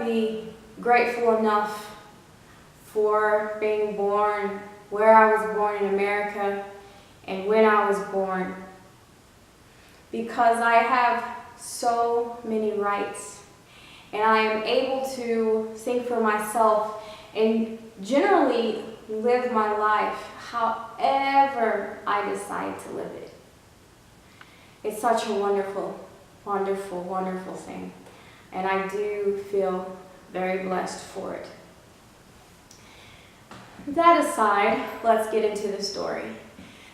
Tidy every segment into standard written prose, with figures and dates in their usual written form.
be grateful enough for being born where I was born in America and when I was born, because I have so many rights and I am able to think for myself and generally live my life however I decide to live it. It's such a wonderful, wonderful, wonderful thing, and I do feel very blessed for it. That aside, let's get into the story.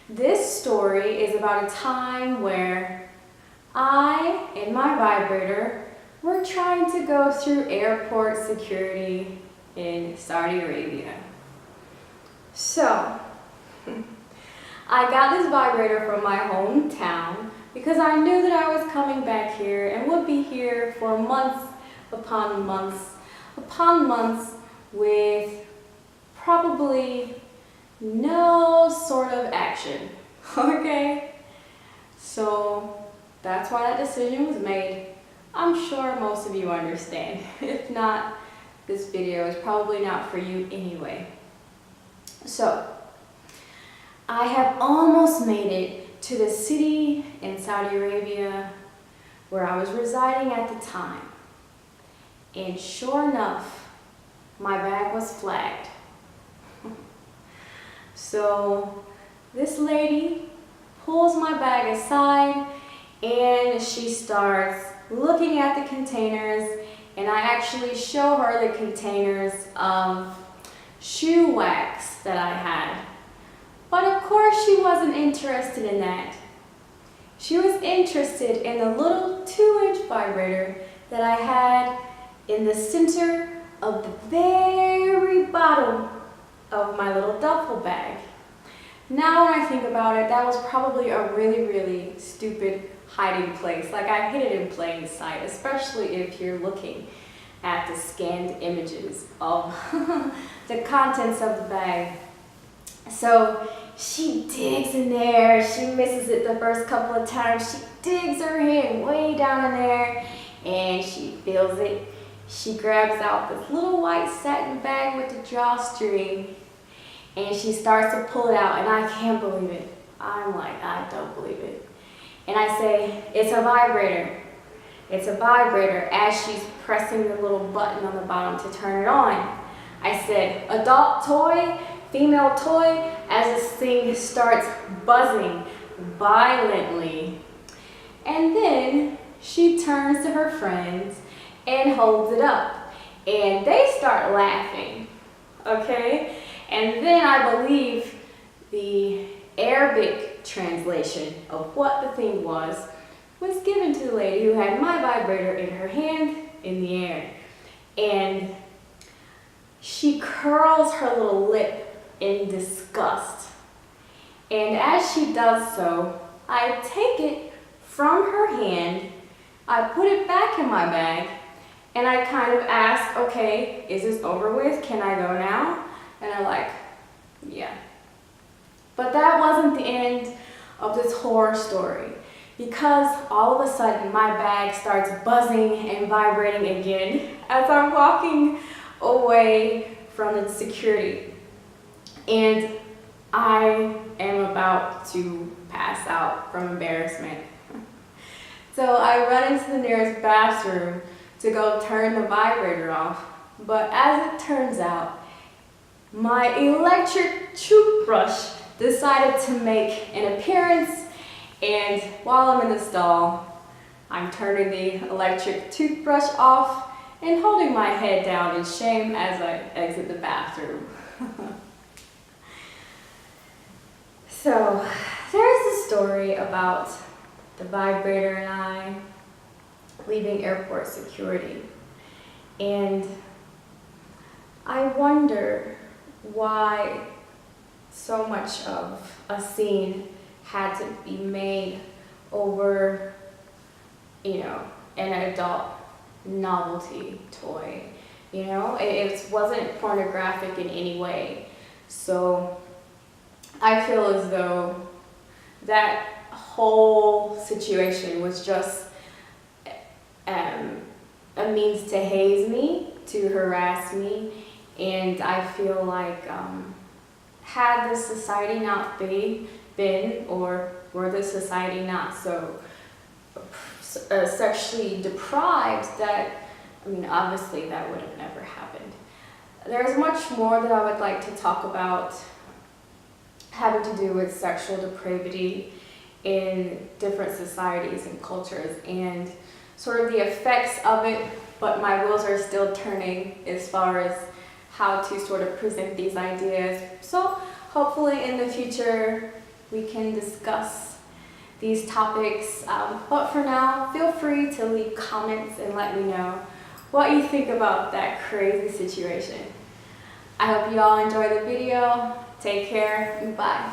This story is about a time where I and my vibrator were trying to go through airport security in Saudi Arabia. So, I got this vibrator from my hometown because I knew that I was coming back here and would be here for months upon months upon months with probably no sort of action, okay? So that's why that decision was made. I'm sure most of you understand. If not, this video is probably not for you anyway. So, I have almost made it to the city in Saudi Arabia where I was residing at the time. And sure enough, my bag was flagged. So this lady pulls my bag aside and she starts looking at the containers, and I actually show her the containers of shoe wax that I had. But of course she wasn't interested in that. She was interested in the little 2-inch vibrator that I had in the center of the very bottom of my little duffel bag. Now when I think about it, that was probably a really, really stupid hiding place. Like, I hid it in plain sight, especially if you're looking at the scanned images of the contents of the bag. So she digs in there, she misses it the first couple of times, she digs her hand way down in there and she feels it. She grabs out this little white satin bag with the drawstring and she starts to pull it out, and I can't believe it. I'm like, I don't believe it. And I say, it's a vibrator. It's a vibrator, as she's pressing the little button on the bottom to turn it on. I said, adult toy, female toy, as this thing starts buzzing violently. And then she turns to her friends and holds it up. And they start laughing, okay? And then I believe the Arabic translation of what the thing was given to the lady who had my vibrator in her hand in the air. And she curls her little lip in disgust. And as she does so, I take it from her hand, I put it back in my bag, and I kind of ask, okay, is this over with? Can I go now? And I'm like, yeah. But that wasn't the end of this horror story, because all of a sudden my bag starts buzzing and vibrating again as I'm walking away from the security. And I am about to pass out from embarrassment. So I run into the nearest bathroom to go turn the vibrator off. But as it turns out, my electric toothbrush decided to make an appearance, and while I'm in the stall, I'm turning the electric toothbrush off and holding my head down in shame as I exit the bathroom. So there's a story about the vibrator and I leaving airport security, and I wonder why so much of a scene had to be made over, an adult novelty toy. It wasn't pornographic in any way. So I feel as though that whole situation was just a means to haze me to harass me, and I feel like had this society not been, or were the society not so sexually deprived, that, I mean, obviously that would have never happened. There's much more that I would like to talk about having to do with sexual depravity in different societies and cultures and sort of the effects of it, but my wheels are still turning as far as how to sort of present these ideas. So hopefully in the future we can discuss these topics, but for now, feel free to leave comments and let me know what you think about that crazy situation. I hope you all enjoyed the video. Take care, bye.